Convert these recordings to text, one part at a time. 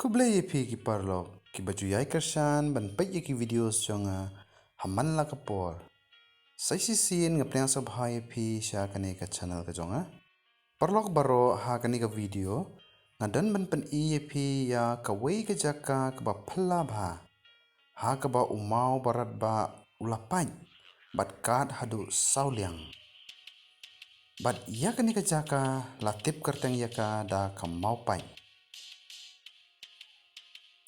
Kublai pi ki parlok ki baju yai kersan ban pai ki videos jonga haman la kapor. Sai si sin nga plyang sab hai pi sha kane ka channel ka jonga. Parlok baro ha kane ka video nga dan ban pan i pi ya ka wei ka jaka ka ba phla bha. Ha ka ba umau barat ba ulapan bat kat hadu sauliang. Bat ya kane ka jaka la tip kerteng ya ka da ka Mawpait.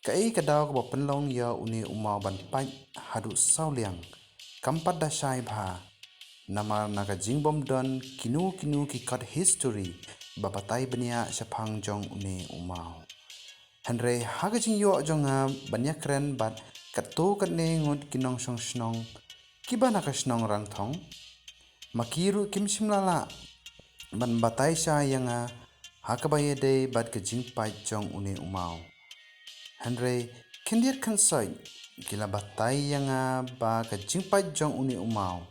Kai kadaw ka penlong ya uni umau ban pai hadu sauliang kampat da shai bha namar naga jingbom don kinu ki kat history babatai bania shapang jong uni umau hanre haga jing yo jonga banya kren bat kato katne ngut kinong song snong kiba naka snong Rangthong makiru kim simlala ban batai sha yanga hakabaye de bat ka jing pai jong uni umau Henry kendir kansai gila batai yanga ba ka jingpai jong uni umau.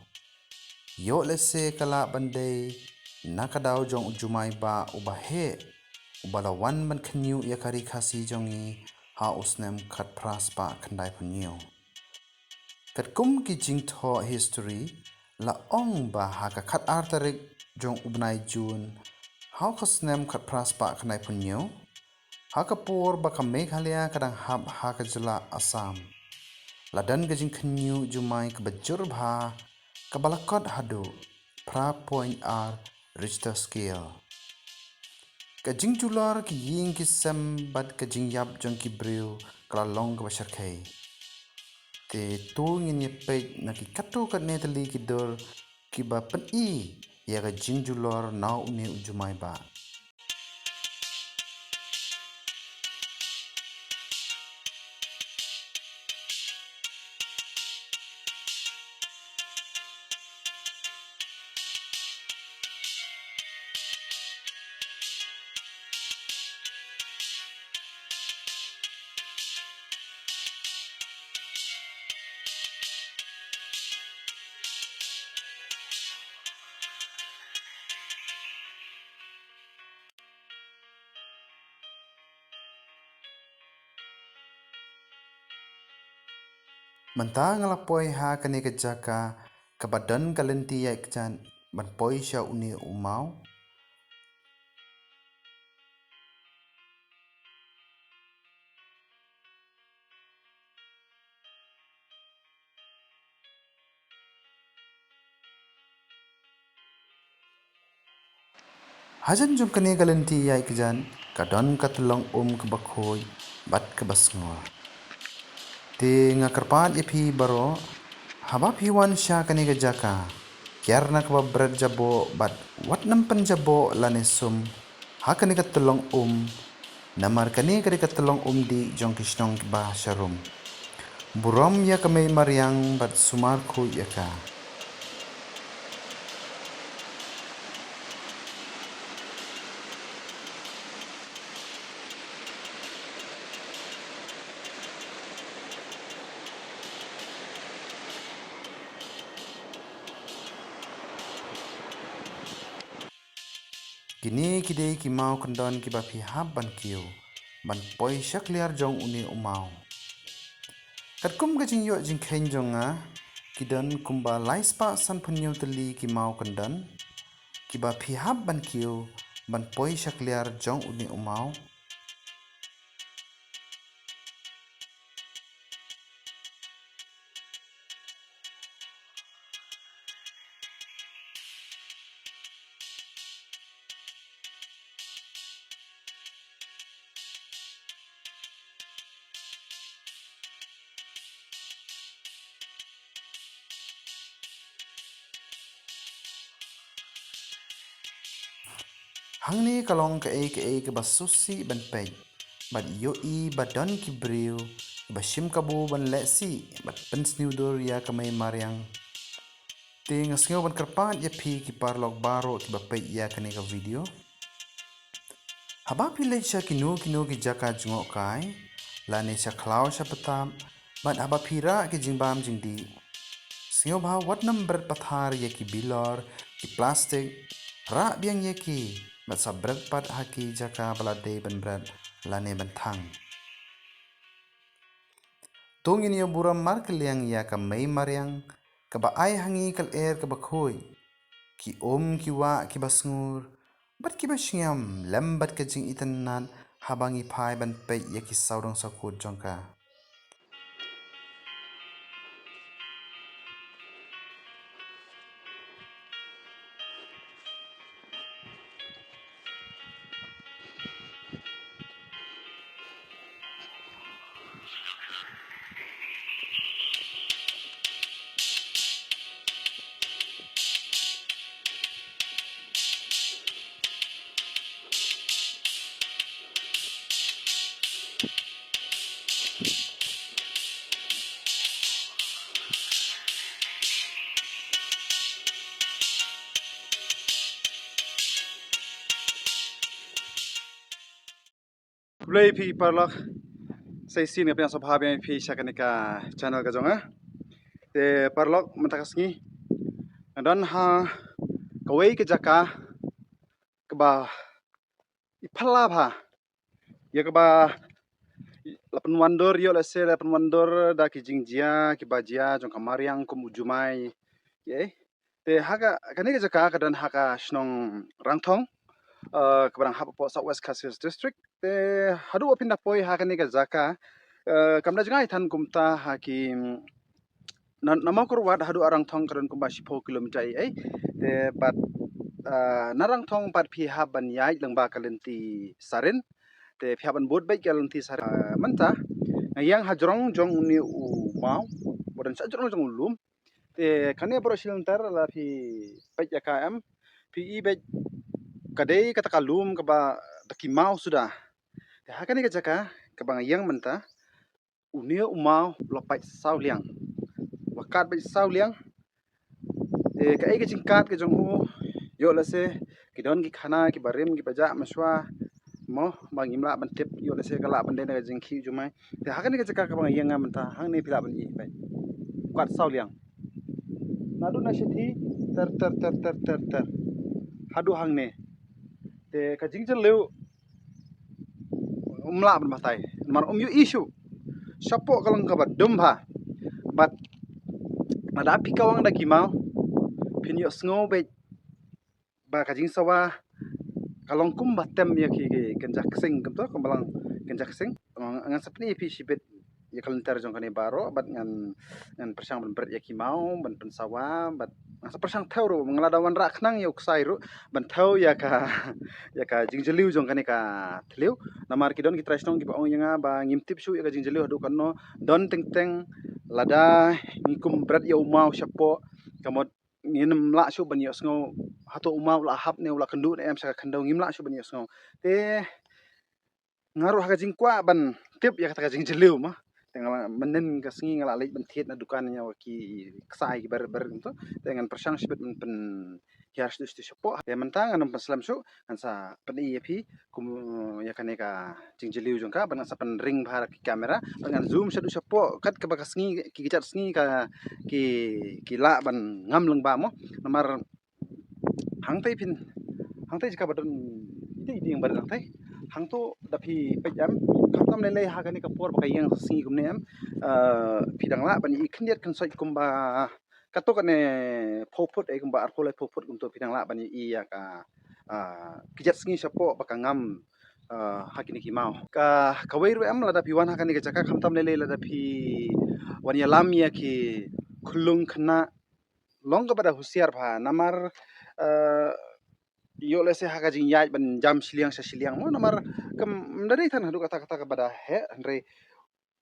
Yo lese kala bandai nakadaw jong Jumai ba ubahe ubalawan ban kanyu yakari Khasi jongi ha usnem kat pras ba kandai punyo. Kat kum ki jingtho history la ong ba ha ka kat artarik jong ubnai jun ha kasnem kat pras ba kandai punyo. Hakapur baka Meghalaya kadang hab hakajula Assam. Ladan gajing kenyu Jumai kebajur bha kabalakot hadu pra point R Richter scale. Kajing jular ki ying ki sem bad kajing yap jong ki briu kala long ka basharkai. Te tu ngin yepet na ki kato kat netali ki dor ki ba pen I ya kajing jular nau uni Jumai ba. Manta ngalapoi ha kane ka jaka kabadan kalenti ya ikjan ban poi sha uni umau. Hajan jom kane kalenti ya ikjan kadon katulong kebakhoi bat kebasngor. Te ngakarpat ipi baro haba piwan sha kane ka jaka kyar na kaba bread jabo bat wat nampan jabo lanesum ha kane katulong namar kane kare katulong di jong kishnong ba sharum buram ya kame mariang bat sumar khu ya ka Kini kidei ki mau kandon ki bapi hab ban kiu ban poi shak liar jong uni umau. Kat kum ka jing yo jing khen jonga kidan kumba laispa san punyo tali ki mau kandon ki bapi hab ban kiu ban poi shak liar jong uni umau. Hangni kalong ka basusi ban pej bat yo I badan ki briu bashim kabu ban lesi bat pensniudor ya kamay mariang te ngasngaw ban karpat ya pi ki parlok baro ki bapej ya kane ka video haba pilay siya kinu ki jaka jungo kai lane siya klaw siya patam bat haba pira ki jingbam jingdi singaw ba wat number pathar ya ki bilor ki plastic ra biang ya ki bat sabrak pat haki jaka balade ban berat lane ban thang Tungin yo buram mar kaliang ya ka may mariang ka ba ay hangi kal ka ba khoy ki ki wa ki basngur bat ki ba shingyam lambat ka jing itan nan habangi phai ban pe ya ki saurang sa ko jongka Play pi parlok say scene nga pinasa bhabi pi shakani ka channel ka jonga te parlok mantakasngi dan ha kawai ke jaka ke ba iphala bha ya ke ba lapan wandor yo la se lapan wandor da ki jingjia ki bajia jong kamariang kum Jumai ye te haga kani ke jaka ka dan haka shnong Rangthong kebarang hap po Southwest Khasi district te hadu opinda poi hakani ka jaka kamda jangai than kumta hakim na Mawkyrwat hadu Rangthong karon kumba 10 kilometer ai te pat na Rangthong pat phi haban yai langba kalenti Sarin te phi haban bot bai kalenti Sarin manta ngayang hajrong jong ni u mau bodan sa jong jong lum te kane bro silentar la phi pai km phi i bai kadai kata kalum kaba taki mau sudah te hakani ka jaka kabang yang manta unia umau lopai sauliang wakat bai sauliang te ka ai ka jingkat ka jong u yo la se ki don ki khana ki barim ki baja maswa mo bangimla ban tip yo la se kala ban de na jingki Jumai te hakani ka jaka kabang yang manta hang ne pila ban i bai wakat sauliang nadu na shithi ter hadu hang ne te ka jingjel leu umla ban matai mar yu issue sapo kalang ka ba dumba but nada pikawang da kimau pin yo sngo be ba ka jing sawa kalong kum batem ya ki kenjak sing kum to kambalang kenjak sing ngan sapni pi sibet ya kalentar jong kane baro bat ngan persang ban berat ya kimau ban pensawa bat asa persang thau ro ngladawan ra khnang yok sai ro ban thau ya ka jingjeliu jong kane ka thliu namar ki don ki trasnong ki ba ong yanga ba ngimtip su ya ka jingjeliu hadu kanno don teng teng lada ngikum berat ya umau sapo kamot nginem la su ban yo sngo hato umau la hap ne ula kendu ne em sa khandau ngimla su ban yo sngo te ngaruh ha jingkwa ban tip ya kata jingjeliu ma tengah menen ka sngi ngala leit ban thiet na dukan nya ki ksai ki ber to dengan persang sibet pen hias dus sapo ya mentang anam paslam su ansa peni pi kum ya kaneka jingjeliu jongka ban sa pen ring bhar ki kamera dengan zoom sadu sapo kat ka bakas sngi ki gicat sngi ka ki la ban ngam leng ba mo namar hang tai pin hang tai jika badon ide yang badon tai hang tu dapi pejam khatam le ha kani ka por ba yang singi kum ne am pidang la ban i khniat kan soi kum ba katok ne phoput e kum ba arkhole phoput kum to pidang la ban i ya ka kijat singi sapo ba ka ngam hakini ki mau ka kawai ru am la dapi wan ha kani ka jaka khatam le la dapi wan ya lam ya ki khulung khna long ka bada husiar bha namar yo lese haka jing yai ban jam siliang sa siliang mo namar kam ndari than hadu kata kata bada he andre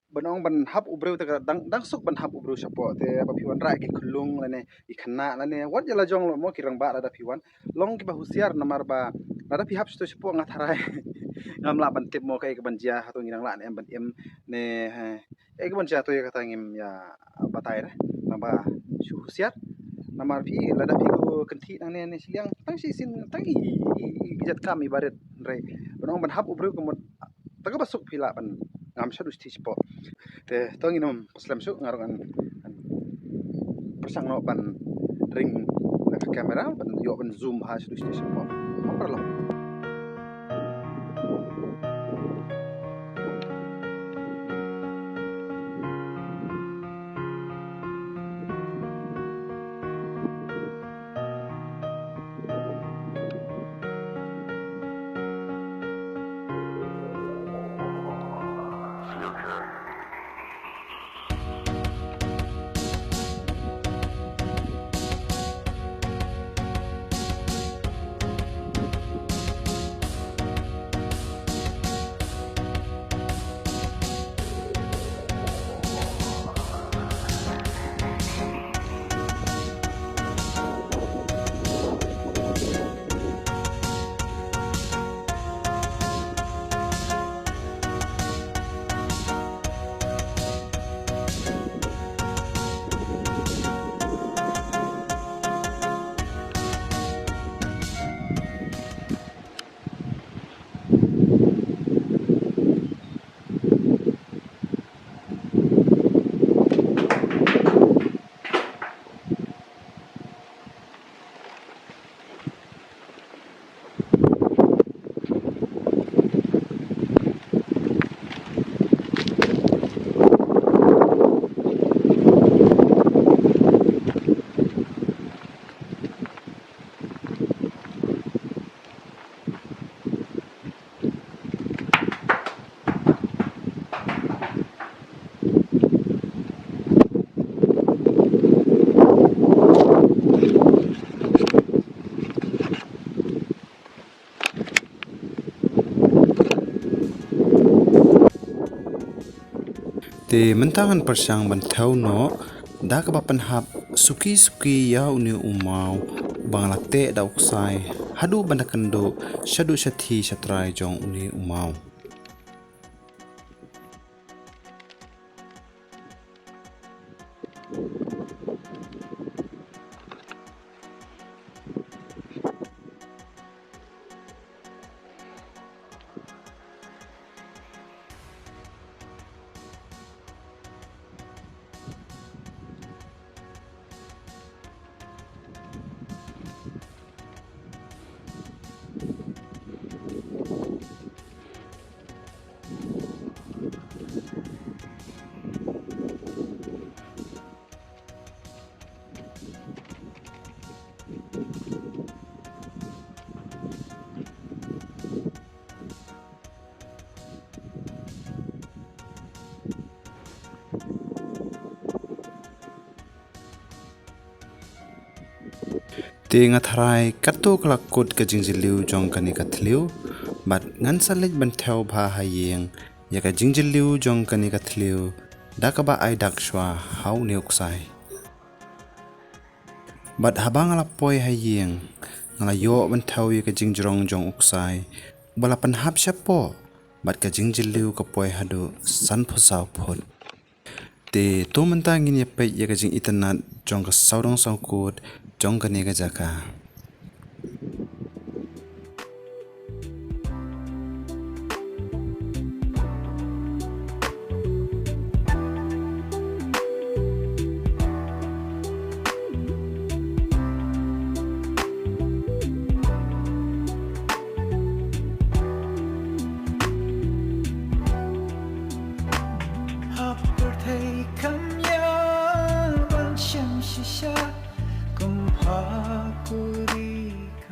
banong ban hap ubreu ta dang suk ban hap ubreu sapo te ba piwan ra ki khulung lane i khna lane wat jala jong lo mo kirang ba da piwan long ki ba husiar namar ba da pi hap sto sapo nga tharai ngam la ban tip mo kai ka ban jia hatu nginang la ne ban em ne e ka ban jia to ya kata ngim ya batai re namba husiar namar pi lada pi ko kenti nang ne siliang tang si sin tang i gijat kami baret re banong ban hap ubreu ko taga basuk pila ban ngam sadus ti spo te tong inom paslam su ngarongan persang no ban ring na kamera ban yo ban zoom ha sadus ti spo perlo Te mentangan persyang bantau no, dah kebapan hap suki-suki ya uni umau, bang latte da uksai, hadu banda kendo, syadu syathi syatrai jong uni umau. Te ngatharai kato kelakut ke jingjiliu jong kani kathliu, bat ngan salej bantau bha hayeng, ya ka jingjiliu jong kani kathliu, da ka ba ai dakshwa hau ni uksai. Bat habang alapoi hayeng, ngalayo bantau ya ka jingjrong jong uksai, balapan hap syapo, bat ka jingjiliu ka poi hadu san phusau phut. Te to mentangin ya pei ya ka jing itanat jong ka saudong sangkut, jong kani ka jaka.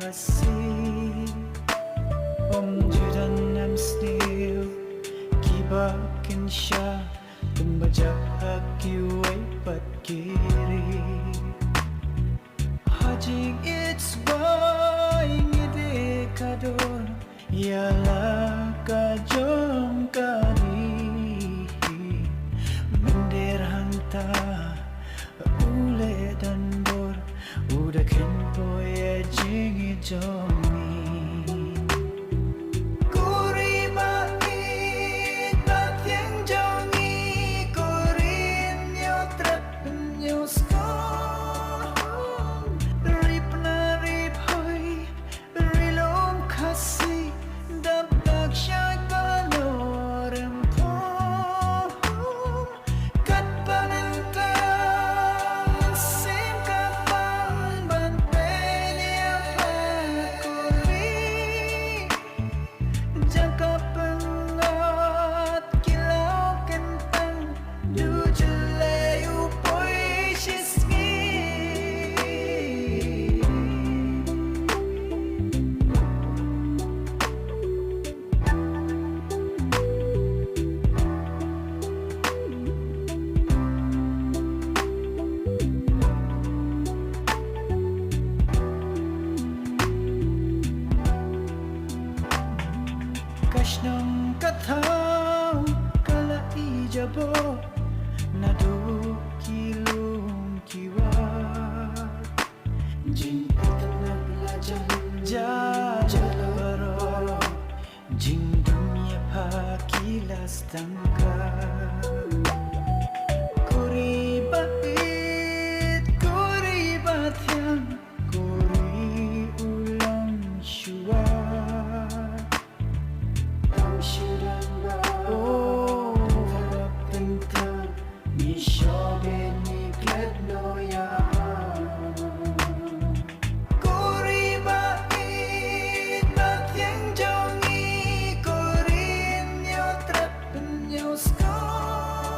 Khasi Judan Nestled kiba kinsya tumbaja akiway patkiri hajing it's boy ngide kadon yala kajong kani mendir hanta ule dan bor udah kento ya jingi jongi Kashnang kathaw kala ijabo nadu kilung kiwa jing tanag lajang jalaro jing dunia pakilas tangka kuri bait kuri batyang kuri ulang shua Sky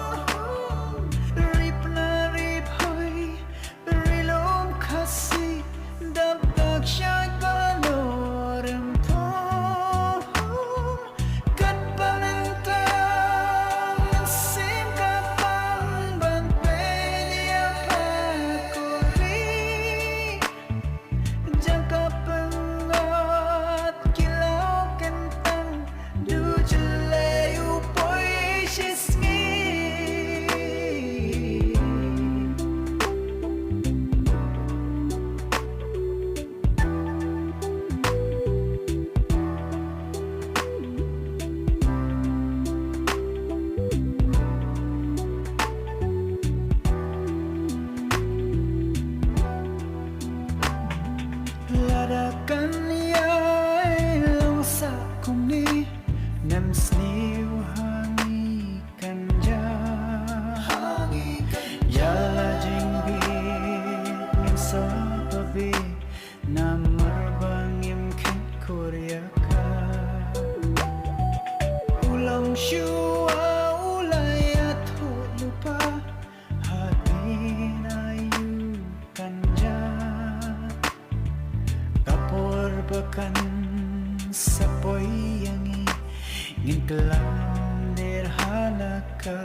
pakan sapoy yangi ngin kelam derhana ka